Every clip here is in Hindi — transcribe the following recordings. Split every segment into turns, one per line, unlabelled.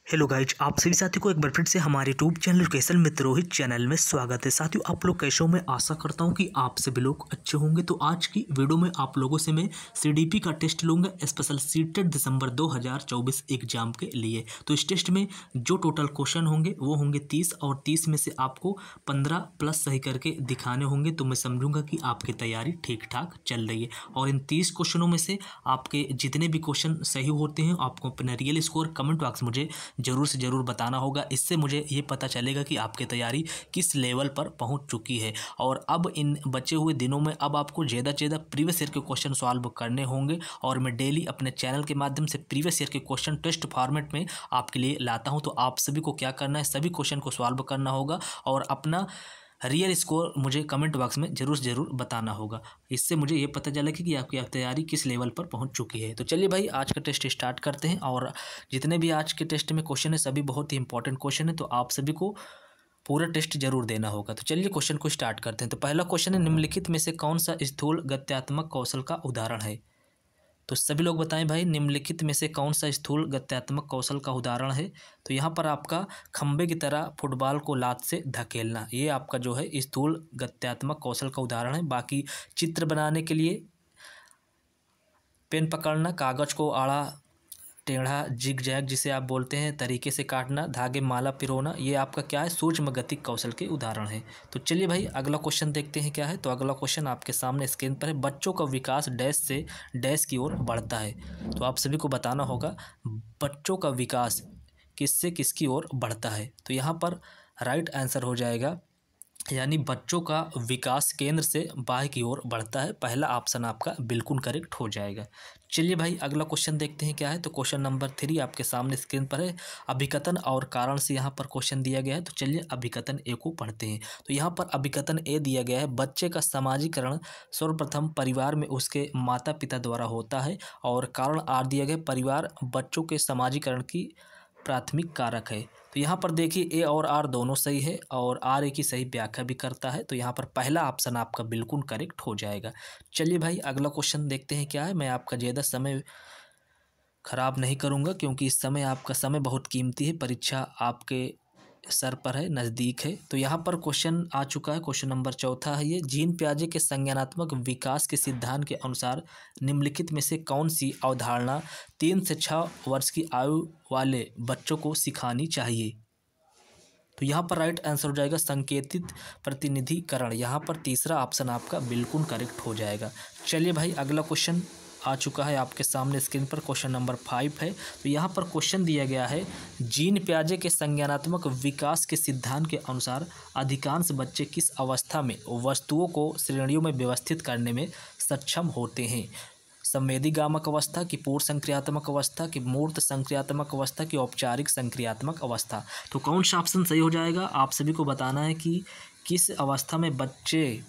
हेलो गाइज, आप सभी साथियों को एक बार फिर से हमारे यूट्यूब चैनल एजुकेशन मित्र रोहित चैनल में स्वागत है। साथियों, आप लोग कैसे हो? मैं आशा करता हूं कि आप सभी लोग अच्छे होंगे। तो आज की वीडियो में आप लोगों से मैं सीडीपी का टेस्ट लूंगा, स्पेशल सीटेड दिसंबर 2024 एग्जाम के लिए। तो इस टेस्ट में जो टोटल क्वेश्चन होंगे वो होंगे 30 और 30 में से आपको 15 प्लस सही करके दिखाने होंगे। तो मैं समझूंगा कि आपकी तैयारी ठीक ठाक चल रही है। और इन 30 क्वेश्चनों में से आपके जितने भी क्वेश्चन सही होते हैं आपको अपना रियल स्कोर कमेंट बॉक्स मुझे ज़रूर से ज़रूर बताना होगा। इससे मुझे ये पता चलेगा कि आपकी तैयारी किस लेवल पर पहुंच चुकी है। और अब इन बचे हुए दिनों में अब आपको ज़्यादा से ज़्यादा प्रीवियस ईयर के क्वेश्चन सॉल्व करने होंगे। और मैं डेली अपने चैनल के माध्यम से प्रीवियस ईयर के क्वेश्चन टेस्ट फॉर्मेट में आपके लिए लाता हूँ। तो आप सभी को क्या करना है, सभी क्वेश्चन को सॉल्व करना होगा और अपना रियल स्कोर मुझे कमेंट बॉक्स में ज़रूर बताना होगा। इससे मुझे ये पता चलेगा कि आपकी तैयारी किस लेवल पर पहुंच चुकी है। तो चलिए भाई, आज का टेस्ट स्टार्ट करते हैं। और जितने भी आज के टेस्ट में क्वेश्चन है सभी बहुत ही इंपॉर्टेंट क्वेश्चन है, तो आप सभी को पूरा टेस्ट जरूर देना होगा। तो चलिए क्वेश्चन को स्टार्ट करते हैं। तो पहला क्वेश्चन है, निम्नलिखित में से कौन सा स्थूल गत्यात्मक कौशल का उदाहरण है? तो सभी लोग बताएं भाई, निम्नलिखित में से कौन सा स्थूल गत्यात्मक कौशल का उदाहरण है? तो यहाँ पर आपका खंबे की तरह फुटबॉल को लात से धकेलना, ये आपका जो है स्थूल गत्यात्मक कौशल का उदाहरण है। बाकी चित्र बनाने के लिए पेन पकड़ना, कागज को आड़ा टेढ़ा जिग जैग जिसे आप बोलते हैं तरीके से काटना, धागे माला पिरोना, ये आपका क्या है, सूक्ष्म गतिक कौशल के उदाहरण है। तो चलिए भाई, अगला क्वेश्चन देखते हैं क्या है। तो अगला क्वेश्चन आपके सामने स्क्रीन पर है, बच्चों का विकास डैश से डैश की ओर बढ़ता है। तो आप सभी को बताना होगा बच्चों का विकास किससे किसकी ओर बढ़ता है। तो यहाँ पर राइट आंसर हो जाएगा, यानी बच्चों का विकास केंद्र से बाह्य की ओर बढ़ता है। पहला ऑप्शन आपका बिल्कुल करेक्ट हो जाएगा। चलिए भाई, अगला क्वेश्चन देखते हैं क्या है। तो क्वेश्चन नंबर 3 आपके सामने स्क्रीन पर है, अभिकथन और कारण से यहाँ पर क्वेश्चन दिया गया है। तो चलिए अभिकथन ए को पढ़ते हैं। तो यहाँ पर अभिकथन ए दिया गया है, बच्चे का समाजीकरण सर्वप्रथम परिवार में उसके माता पिता द्वारा होता है। और कारण आर दिया गया, परिवार बच्चों के समाजीकरण की प्राथमिक कारक है। तो यहाँ पर देखिए ए और आर दोनों सही है और आर ए की सही व्याख्या भी करता है। तो यहाँ पर पहला ऑप्शन आपका बिल्कुल करेक्ट हो जाएगा। चलिए भाई, अगला क्वेश्चन देखते हैं क्या है। मैं आपका ज़्यादा समय खराब नहीं करूँगा क्योंकि इस समय आपका समय बहुत कीमती है, परीक्षा आपके सर पर है, नज़दीक है। तो यहाँ पर क्वेश्चन आ चुका है, क्वेश्चन नंबर 4 है ये, जीन पियाजे के संज्ञानात्मक विकास के सिद्धांत के अनुसार निम्नलिखित में से कौन सी अवधारणा 3 से 6 वर्ष की आयु वाले बच्चों को सिखानी चाहिए? तो यहाँ पर राइट आंसर हो जाएगा संकेतित प्रतिनिधिकरण। यहाँ पर तीसरा ऑप्शन आपका बिल्कुल करेक्ट हो जाएगा। चलिए भाई, अगला क्वेश्चन आ चुका है आपके सामने स्क्रीन पर, क्वेश्चन नंबर 5 है। तो यहाँ पर क्वेश्चन दिया गया है, जीन पियाजे के संज्ञानात्मक विकास के सिद्धांत के अनुसार अधिकांश बच्चे किस अवस्था में वस्तुओं को श्रेणियों में व्यवस्थित करने में सक्षम होते हैं? संवेदीगामक अवस्था की, पूर्ण संक्रियात्मक अवस्था की, मूर्त संक्रियात्मक अवस्था की, औपचारिक संक्रियात्मक अवस्था। तो कौन सा ऑप्शन सही हो जाएगा? आप सभी को बताना है कि किस अवस्था में बच्चे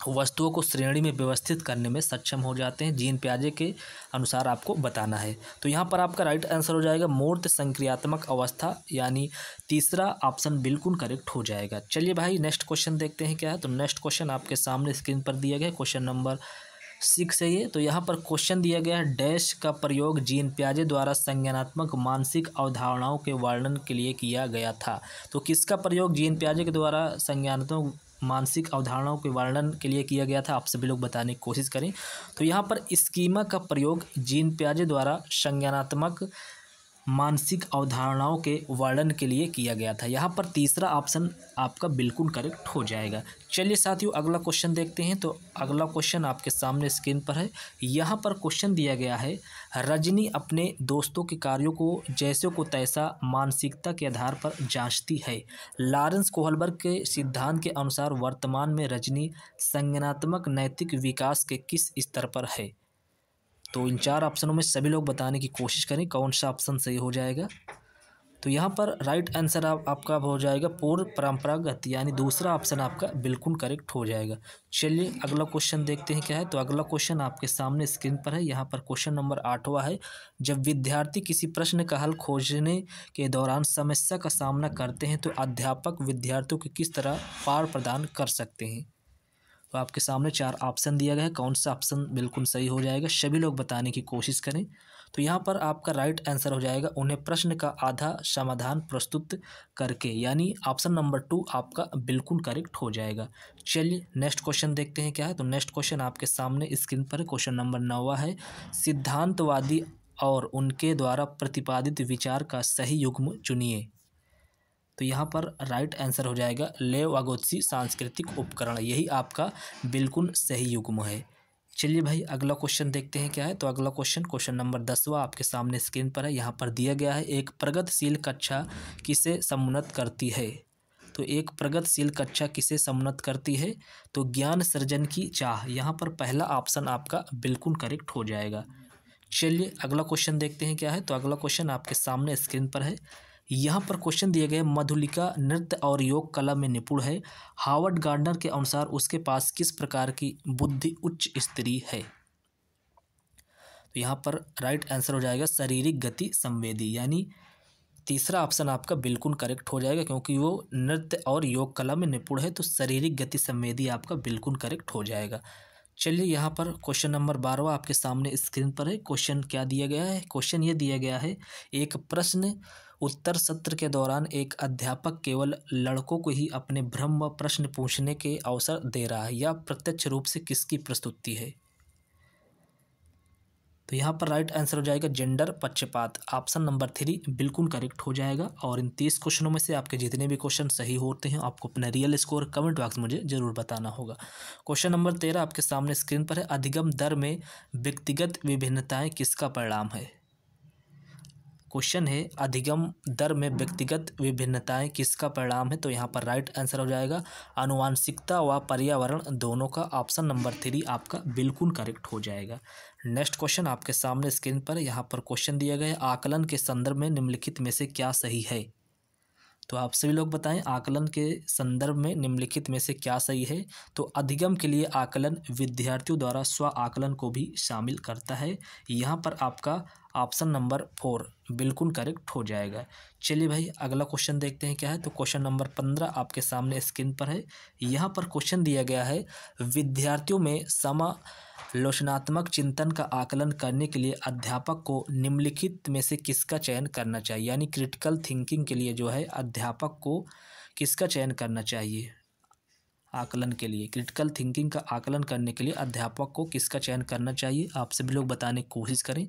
वस्तुओं को श्रेणी में व्यवस्थित करने में सक्षम हो जाते हैं, जीन पियाजे के अनुसार आपको बताना है। तो यहाँ पर आपका राइट आंसर हो जाएगा मूर्त संक्रियात्मक अवस्था, यानी तीसरा ऑप्शन बिल्कुल करेक्ट हो जाएगा। चलिए भाई, नेक्स्ट क्वेश्चन देखते हैं क्या है। तो नेक्स्ट क्वेश्चन आपके सामने स्क्रीन पर दिया गया, क्वेश्चन नंबर 6 है ये। तो यहाँ पर क्वेश्चन दिया गया है, डैश का प्रयोग जीन पियाजे द्वारा संज्ञानात्मक मानसिक अवधारणाओं के वर्णन के लिए किया गया था। तो किसका प्रयोग जीन पियाजे के द्वारा संज्ञानात्मक मानसिक अवधारणाओं के वर्णन के लिए किया गया था? आप सभी लोग बताने की कोशिश करें। तो यहाँ पर स्कीमा का प्रयोग जीन पियाजे द्वारा संज्ञानात्मक मानसिक अवधारणाओं के वर्णन के लिए किया गया था। यहाँ पर तीसरा ऑप्शन आपका बिल्कुल करेक्ट हो जाएगा। चलिए साथियों, अगला क्वेश्चन देखते हैं। तो अगला क्वेश्चन आपके सामने स्क्रीन पर है। यहाँ पर क्वेश्चन दिया गया है, रजनी अपने दोस्तों के कार्यों को जैसे को तैसा मानसिकता के आधार पर जांचती है। लॉरेंस कोहलबर्ग के सिद्धांत के अनुसार वर्तमान में रजनी संज्ञानात्मक नैतिक विकास के किस स्तर पर है? तो इन 4 ऑप्शनों में सभी लोग बताने की कोशिश करें कौन सा ऑप्शन सही हो जाएगा। तो यहाँ पर राइट आंसर आपका हो जाएगा पूर्व परंपरागत, यानी दूसरा ऑप्शन आपका बिल्कुल करेक्ट हो जाएगा। चलिए अगला क्वेश्चन देखते हैं क्या है। तो अगला क्वेश्चन आपके सामने स्क्रीन पर है। यहाँ पर क्वेश्चन नंबर 8वां है, जब विद्यार्थी किसी प्रश्न का हल खोजने के दौरान समस्या का सामना करते हैं तो अध्यापक विद्यार्थियों को किस तरह पार प्रदान कर सकते हैं? तो आपके सामने 4 ऑप्शन दिया गया है, कौन सा ऑप्शन बिल्कुल सही हो जाएगा? सभी लोग बताने की कोशिश करें। तो यहाँ पर आपका राइट आंसर हो जाएगा उन्हें प्रश्न का आधा समाधान प्रस्तुत करके, यानी ऑप्शन नंबर 2 आपका बिल्कुल करेक्ट हो जाएगा। चलिए नेक्स्ट क्वेश्चन देखते हैं क्या है। तो नेक्स्ट क्वेश्चन आपके सामने स्क्रीन पर क्वेश्चन नंबर 9 है। सिद्धांतवादी और उनके द्वारा प्रतिपादित विचार का सही युग्म चुनिए। तो यहाँ पर राइट आंसर हो जाएगा लेव वागोत्स्की सांस्कृतिक उपकरण, यही आपका बिल्कुल सही युग्म है। चलिए भाई अगला क्वेश्चन देखते हैं क्या है। तो अगला क्वेश्चन नंबर 10वां आपके सामने स्क्रीन पर है। यहाँ पर दिया गया है एक प्रगतिशील कक्षा किसे समुन्नत करती है। तो एक प्रगतिशील कक्षा किसे समुन्नत करती है, तो ज्ञान सृजन की चाह, यहाँ पर पहला ऑप्शन आपका बिल्कुल करेक्ट हो जाएगा। चलिए अगला क्वेश्चन देखते हैं क्या है। तो अगला क्वेश्चन आपके सामने स्क्रीन पर है। यहाँ पर क्वेश्चन दिए गए मधुलिका नृत्य और योग कला में निपुण है। हार्वर्ड गार्डनर के अनुसार उसके पास किस प्रकार की बुद्धि उच्च स्तरीय है। तो यहाँ पर राइट आंसर हो जाएगा शारीरिक गति संवेदी, यानी तीसरा ऑप्शन आपका बिल्कुल करेक्ट हो जाएगा, क्योंकि वो नृत्य और योग कला में निपुण है, तो शारीरिक गति संवेदी आपका बिल्कुल करेक्ट हो जाएगा। चलिए यहाँ पर क्वेश्चन नंबर 12 आपके सामने स्क्रीन पर है। क्वेश्चन क्या दिया गया है, क्वेश्चन ये दिया गया है एक प्रश्न उत्तर सत्र के दौरान एक अध्यापक केवल लड़कों को ही अपने भ्रम व प्रश्न पूछने के अवसर दे रहा है, या प्रत्यक्ष रूप से किसकी प्रस्तुति है। तो यहाँ पर राइट आंसर हो जाएगा जेंडर पक्षपात, ऑप्शन नंबर 3 बिल्कुल करेक्ट हो जाएगा। और इन 30 क्वेश्चनों में से आपके जितने भी क्वेश्चन सही होते हैं आपको अपना रियल स्कोर कमेंट बॉक्स में मुझे जरूर बताना होगा। क्वेश्चन नंबर 13 आपके सामने स्क्रीन पर है। अधिगम दर में व्यक्तिगत विभिन्नताएं किसका परिणाम है। क्वेश्चन है अधिगम दर में व्यक्तिगत विभिन्नताएं किसका परिणाम है। तो यहाँ पर राइट आंसर हो जाएगा आनुवांशिकता व पर्यावरण दोनों का, ऑप्शन नंबर 3 आपका बिल्कुल करेक्ट हो जाएगा। नेक्स्ट क्वेश्चन आपके सामने स्क्रीन पर, यहाँ पर क्वेश्चन दिया गया है आकलन के संदर्भ में निम्नलिखित में से क्या सही है। तो आप सभी लोग बताएं आकलन के संदर्भ में निम्नलिखित में से क्या सही है। तो अधिगम के लिए आकलन विद्यार्थियों द्वारा स्व आकलन को भी शामिल करता है, यहाँ पर आपका ऑप्शन नंबर 4 बिल्कुल करेक्ट हो जाएगा। चलिए भाई अगला क्वेश्चन देखते हैं क्या है। तो क्वेश्चन नंबर 15 आपके सामने स्क्रीन पर है। यहाँ पर क्वेश्चन दिया गया है विद्यार्थियों में समालोचनात्मक चिंतन का आकलन करने के लिए अध्यापक को निम्नलिखित में से किसका चयन करना चाहिए, यानी क्रिटिकल थिंकिंग के लिए जो है अध्यापक को किसका चयन करना चाहिए। आकलन के लिए, क्रिटिकल थिंकिंग का आकलन करने के लिए अध्यापक को किसका चयन करना चाहिए, आप सभी लोग बताने की कोशिश करें।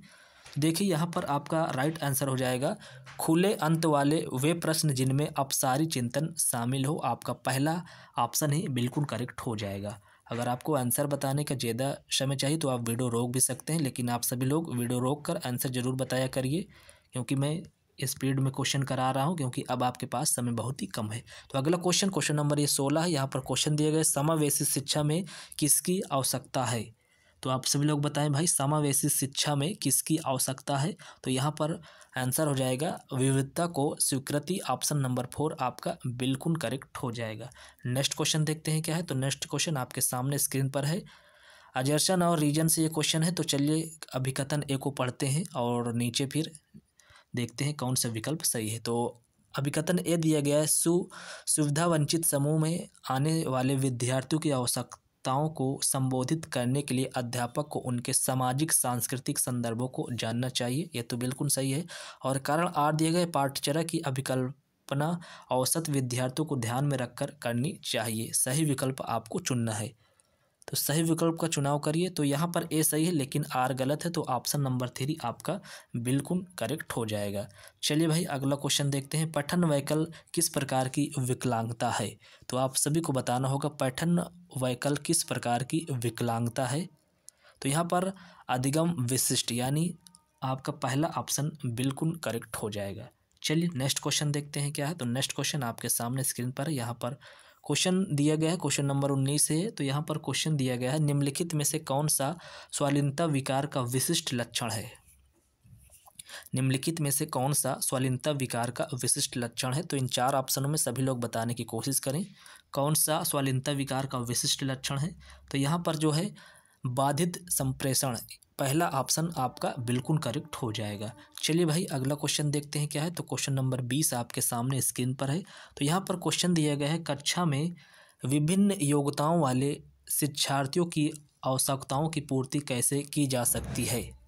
देखिए यहाँ पर आपका राइट आंसर हो जाएगा खुले अंत वाले वे प्रश्न जिनमें अपसारी चिंतन शामिल हो, आपका पहला ऑप्शन ही बिल्कुल करेक्ट हो जाएगा। अगर आपको आंसर बताने का ज़्यादा समय चाहिए तो आप वीडियो रोक भी सकते हैं, लेकिन आप सभी लोग वीडियो रोक कर आंसर ज़रूर बताया करिए, क्योंकि मैं स्पीड में क्वेश्चन करा रहा हूं, क्योंकि अब आपके पास समय बहुत ही कम है। तो अगला क्वेश्चन नंबर ये 16 है। यहाँ पर क्वेश्चन दिए गए समावेशी शिक्षा में किसकी आवश्यकता है। तो आप सभी लोग बताएं भाई समावेशी शिक्षा में किसकी आवश्यकता है। तो यहाँ पर आंसर हो जाएगा विविधता को स्वीकृति, ऑप्शन नंबर 4 आपका बिल्कुल करेक्ट हो जाएगा। नेक्स्ट क्वेश्चन देखते हैं क्या है। तो नेक्स्ट क्वेश्चन आपके सामने स्क्रीन पर है। अजर्शन और रीजन से ये क्वेश्चन है। तो चलिए अभिकथन ए को पढ़ते हैं और नीचे फिर देखते हैं कौन सा विकल्प सही है। तो अभिकथन ए दिया गया है सुविधा वंचित समूह में आने वाले विद्यार्थियों की आवश्यकताओं को संबोधित करने के लिए अध्यापक को उनके सामाजिक सांस्कृतिक संदर्भों को जानना चाहिए, यह तो बिल्कुल सही है। और कारण आर दिए गए पाठ्यचर्या की अभिकल्पना औसत विद्यार्थियों को ध्यान में रखकर करनी चाहिए, सही विकल्प आपको चुनना है। तो सही विकल्प का चुनाव करिए। तो यहाँ पर ए सही है लेकिन आर गलत है, तो ऑप्शन नंबर 3 आपका बिल्कुल करेक्ट हो जाएगा। चलिए भाई अगला क्वेश्चन देखते हैं। पठन वैकल्य किस प्रकार की विकलांगता है। तो आप सभी को बताना होगा पठन वैकल्य किस प्रकार की विकलांगता है। तो यहाँ पर अधिगम विशिष्ट, यानी आपका पहला ऑप्शन बिल्कुल करेक्ट हो जाएगा। चलिए नेक्स्ट क्वेश्चन देखते हैं क्या है। तो नेक्स्ट क्वेश्चन आपके सामने स्क्रीन पर है। यहाँ पर क्वेश्चन दिया गया है, क्वेश्चन नंबर 19 है। तो यहाँ पर क्वेश्चन दिया गया है निम्नलिखित में से कौन सा स्वालीनता विकार का विशिष्ट लक्षण है। निम्नलिखित में से कौन सा स्वालीनता विकार का विशिष्ट लक्षण है। तो इन 4 ऑप्शनों में सभी लोग बताने की कोशिश करें कौन सा स्वालीनता विकार का विशिष्ट लक्षण है। तो यहाँ पर जो है बाधित संप्रेषण, पहला ऑप्शन आपका बिल्कुल करेक्ट हो जाएगा। चलिए भाई अगला क्वेश्चन देखते हैं क्या है। तो क्वेश्चन नंबर 20 आपके सामने स्क्रीन पर है। तो यहाँ पर क्वेश्चन दिया गया है कक्षा में विभिन्न योग्यताओं वाले शिक्षार्थियों की आवश्यकताओं की पूर्ति कैसे की जा सकती है।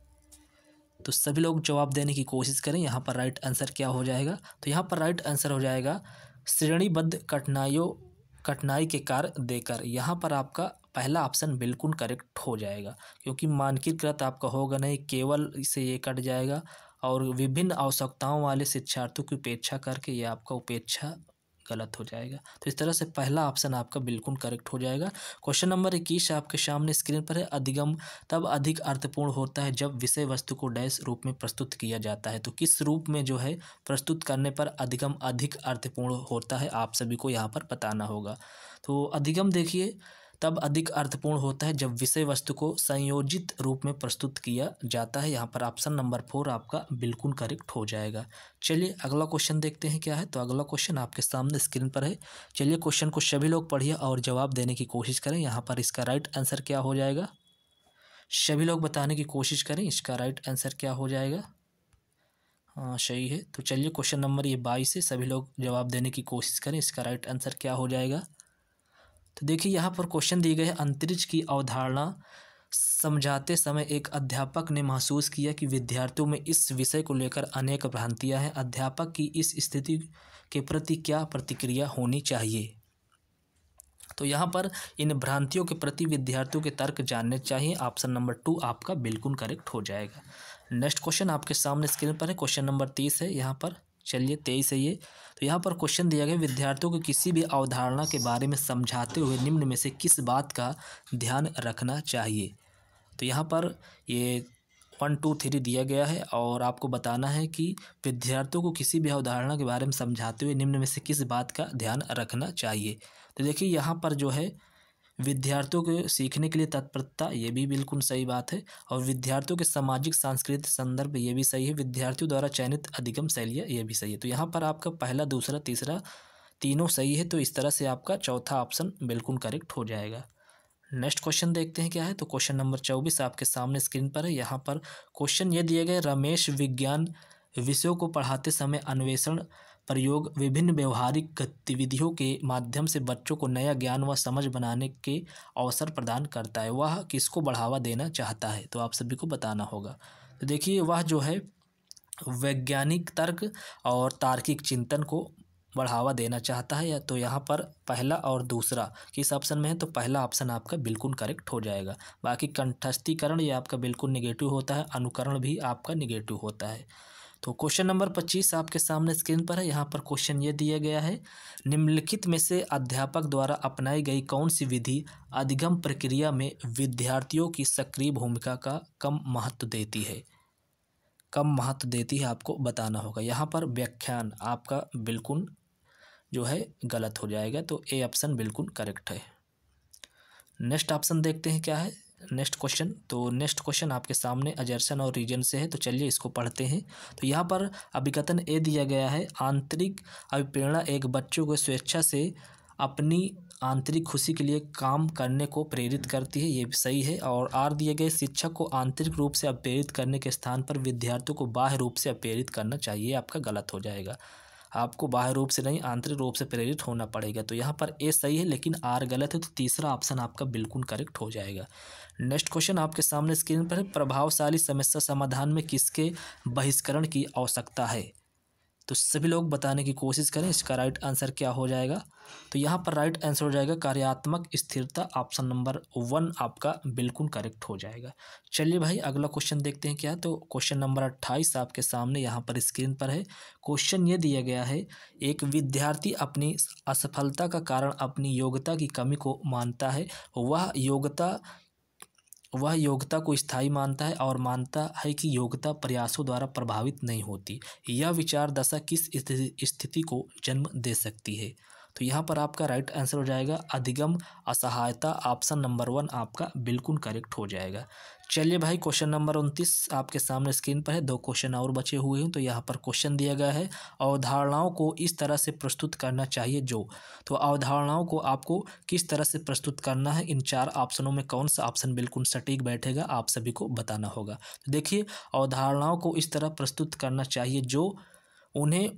तो सभी लोग जवाब देने की कोशिश करें। यहाँ पर राइट आंसर क्या हो जाएगा? तो यहाँ पर राइट आंसर हो जाएगा श्रेणीबद्ध कठिनाई के कार्य देकर। यहाँ पर आपका पहला ऑप्शन बिल्कुल करेक्ट हो जाएगा, क्योंकि मानकीकृत आपका होगा नहीं, केवल इसे ये कट जाएगा। और विभिन्न आवश्यकताओं वाले शिक्षार्थियों की उपेक्षा करके ये आपका उपेक्षा गलत हो जाएगा। तो इस तरह से पहला ऑप्शन आपका बिल्कुल करेक्ट हो जाएगा। क्वेश्चन नंबर 21 आपके सामने स्क्रीन पर है। अधिगम तब अधिक अर्थपूर्ण होता है जब विषय वस्तु को डैश रूप में प्रस्तुत किया जाता है। तो किस रूप में जो है प्रस्तुत करने पर अधिगम अधिक अर्थपूर्ण होता है, आप सभी को यहाँ पर बताना होगा। तो अधिगम देखिए तब अधिक अर्थपूर्ण होता है जब विषय वस्तु को संयोजित रूप में प्रस्तुत किया जाता है। यहाँ पर ऑप्शन नंबर 4 आपका बिल्कुल करेक्ट हो जाएगा। चलिए अगला क्वेश्चन देखते हैं क्या है। तो अगला क्वेश्चन आपके सामने स्क्रीन पर है। चलिए क्वेश्चन को सभी लोग पढ़िए और जवाब देने की कोशिश करें। यहाँ पर इसका राइट आंसर क्या हो जाएगा, सभी लोग बताने की कोशिश करें इसका राइट आंसर क्या हो जाएगा। हाँ सही है। तो चलिए क्वेश्चन नंबर ये 22 है, सभी लोग जवाब देने की कोशिश करें इसका राइट आंसर क्या हो जाएगा। तो देखिए यहाँ पर क्वेश्चन दिए गए हैं। अंतरिक्ष की अवधारणा समझाते समय एक अध्यापक ने महसूस किया कि विद्यार्थियों में इस विषय को लेकर अनेक भ्रांतियां हैं। अध्यापक की इस स्थिति के प्रति क्या प्रतिक्रिया होनी चाहिए? तो यहाँ पर इन भ्रांतियों के प्रति विद्यार्थियों के तर्क जानने चाहिए। ऑप्शन नंबर 2 आपका बिल्कुल करेक्ट हो जाएगा। नेक्स्ट क्वेश्चन आपके सामने स्क्रीन पर है। क्वेश्चन नंबर 30 है यहाँ पर। चलिए 23 है ये। तो यहाँ पर क्वेश्चन दिया गया, विद्यार्थियों को किसी भी अवधारणा के बारे में समझाते हुए निम्न में से किस बात का ध्यान रखना चाहिए? तो यहाँ पर ये 1 2 3 दिया गया है और आपको बताना है कि विद्यार्थियों को किसी भी अवधारणा के बारे में समझाते हुए निम्न में से किस बात का ध्यान रखना चाहिए। तो देखिए यहाँ पर जो है विद्यार्थियों को सीखने के लिए तत्परता, ये भी बिल्कुल सही बात है। और विद्यार्थियों के सामाजिक सांस्कृतिक संदर्भ, ये भी सही है। विद्यार्थियों द्वारा चयनित अधिगम शैलियाँ, ये भी सही है। तो यहाँ पर आपका पहला, दूसरा, तीसरा तीनों सही है। तो इस तरह से आपका चौथा ऑप्शन बिल्कुल करेक्ट हो जाएगा। नेक्स्ट क्वेश्चन देखते हैं क्या है। तो क्वेश्चन नंबर 24 आपके सामने स्क्रीन पर है। यहाँ पर क्वेश्चन ये दिए गए, रमेश विज्ञान विषयों को पढ़ाते समय अन्वेषण, प्रयोग, विभिन्न व्यवहारिक गतिविधियों के माध्यम से बच्चों को नया ज्ञान व समझ बनाने के अवसर प्रदान करता है। वह किसको बढ़ावा देना चाहता है? तो आप सभी को बताना होगा। तो देखिए वह जो है वैज्ञानिक तर्क और तार्किक चिंतन को बढ़ावा देना चाहता है। या तो यहाँ पर पहला और दूसरा किस ऑप्शन में है? तो पहला ऑप्शन आपका बिल्कुल करेक्ट हो जाएगा। बाकी कंठस्थीकरण ये आपका बिल्कुल निगेटिव होता है, अनुकरण भी आपका निगेटिव होता है। तो क्वेश्चन नंबर 25 आपके सामने स्क्रीन पर है। यहाँ पर क्वेश्चन ये दिया गया है, निम्नलिखित में से अध्यापक द्वारा अपनाई गई कौन सी विधि अधिगम प्रक्रिया में विद्यार्थियों की सक्रिय भूमिका का कम महत्व देती है? कम महत्व देती है, आपको बताना होगा। यहाँ पर व्याख्यान आपका बिल्कुल जो है गलत हो जाएगा। तो ए ऑप्शन बिल्कुल करेक्ट है। नेक्स्ट ऑप्शन देखते हैं क्या है। नेक्स्ट क्वेश्चन, तो नेक्स्ट क्वेश्चन आपके सामने अजर्सन और रीजन से है। तो चलिए इसको पढ़ते हैं। तो यहाँ पर अभिकथन ए दिया गया है, आंतरिक अभिप्रेरणा एक बच्चों को स्वेच्छा से अपनी आंतरिक खुशी के लिए काम करने को प्रेरित करती है, ये भी सही है। और आर दिए गए, शिक्षक को आंतरिक रूप से अप्रेरित करने के स्थान पर विद्यार्थियों को बाह्य रूप से अप्रेरित करना चाहिए, आपका गलत हो जाएगा। आपको बाह्य रूप से नहीं, आंतरिक रूप से प्रेरित होना पड़ेगा। तो यहाँ पर ए सही है लेकिन आर गलत है। तो तीसरा ऑप्शन आपका बिल्कुल करेक्ट हो जाएगा। नेक्स्ट क्वेश्चन आपके सामने स्क्रीन पर है, प्रभावशाली समस्या समाधान में किसके बहिष्करण की आवश्यकता है? तो सभी लोग बताने की कोशिश करें इसका राइट आंसर क्या हो जाएगा। तो यहाँ पर राइट आंसर हो जाएगा कार्यात्मक स्थिरता, ऑप्शन नंबर 1 आपका बिल्कुल करेक्ट हो जाएगा। चलिए भाई अगला क्वेश्चन देखते हैं क्या। तो क्वेश्चन नंबर 28 आपके सामने यहाँ पर स्क्रीन पर है। क्वेश्चन ये दिया गया है, एक विद्यार्थी अपनी असफलता का कारण अपनी योग्यता की कमी को मानता है। वह योग्यता को स्थायी मानता है और मानता है कि योग्यता प्रयासों द्वारा प्रभावित नहीं होती। यह विचार दशा किस स्थिति को जन्म दे सकती है? तो यहाँ पर आपका राइट आंसर हो जाएगा अधिगम असहायता, ऑप्शन नंबर 1 आपका बिल्कुल करेक्ट हो जाएगा। चलिए भाई क्वेश्चन नंबर 29 आपके सामने स्क्रीन पर है। 2 क्वेश्चन और बचे हुए हैं। तो यहाँ पर क्वेश्चन दिया गया है, अवधारणाओं को इस तरह से प्रस्तुत करना चाहिए जो। तो अवधारणाओं को आपको किस तरह से प्रस्तुत करना है, इन 4 ऑप्शनों में कौन सा ऑप्शन बिल्कुल सटीक बैठेगा, आप सभी को बताना होगा। तो देखिए अवधारणाओं को इस तरह प्रस्तुत करना चाहिए जो उन्हें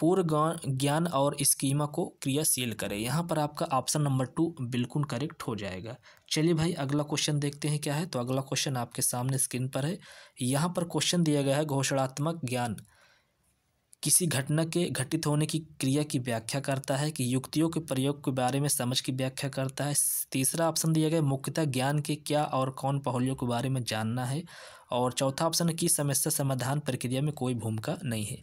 पूर्व ज्ञान और स्कीमा को क्रियाशील करें। यहाँ पर आपका ऑप्शन नंबर 2 बिल्कुल करेक्ट हो जाएगा। चलिए भाई अगला क्वेश्चन देखते हैं क्या है। तो अगला क्वेश्चन आपके सामने स्क्रीन पर है। यहाँ पर क्वेश्चन दिया गया है, घोषणात्मक ज्ञान किसी घटना के घटित होने की क्रिया की व्याख्या करता है कि युक्तियों के प्रयोग के बारे में समझ की व्याख्या करता है। तीसरा ऑप्शन दिया गया मुख्यतः ज्ञान के क्या और कौन पहलुओं के बारे में जानना है। और चौथा ऑप्शन है कि समस्या समाधान प्रक्रिया में कोई भूमिका नहीं है।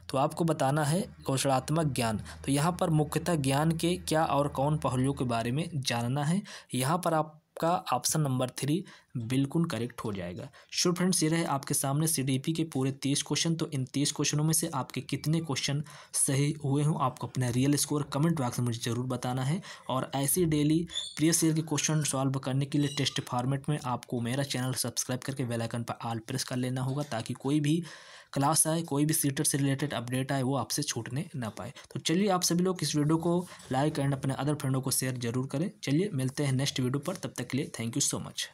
तो आपको बताना है घोषणात्मक ज्ञान। तो यहाँ पर मुख्यतः ज्ञान के क्या और कौन पहलुओं के बारे में जानना है। यहाँ पर आपका ऑप्शन नंबर 3 बिल्कुल करेक्ट हो जाएगा। सो फ्रेंड्स ये रहे आपके सामने सीडीपी के पूरे 30 क्वेश्चन। तो इन 30 क्वेश्चनों में से आपके कितने क्वेश्चन सही हुए हों आपको अपना रियल स्कोर कमेंट बॉक्स में मुझे ज़रूर बताना है। और ऐसी डेली प्रीवियस ईयर के क्वेश्चन सॉल्व करने के लिए टेस्ट फॉर्मेट में आपको मेरा चैनल सब्सक्राइब करके बेल आइकन पर ऑल प्रेस कर लेना होगा, ताकि कोई भी क्लास आए, कोई भी सीटेट से रिलेटेड अपडेट आए वो आपसे छूटने ना पाए। तो चलिए आप सभी लोग इस वीडियो को लाइक एंड अपने अदर फ्रेंडों को शेयर जरूर करें। चलिए मिलते हैं नेक्स्ट वीडियो पर, तब तक के लिए थैंक यू सो मच।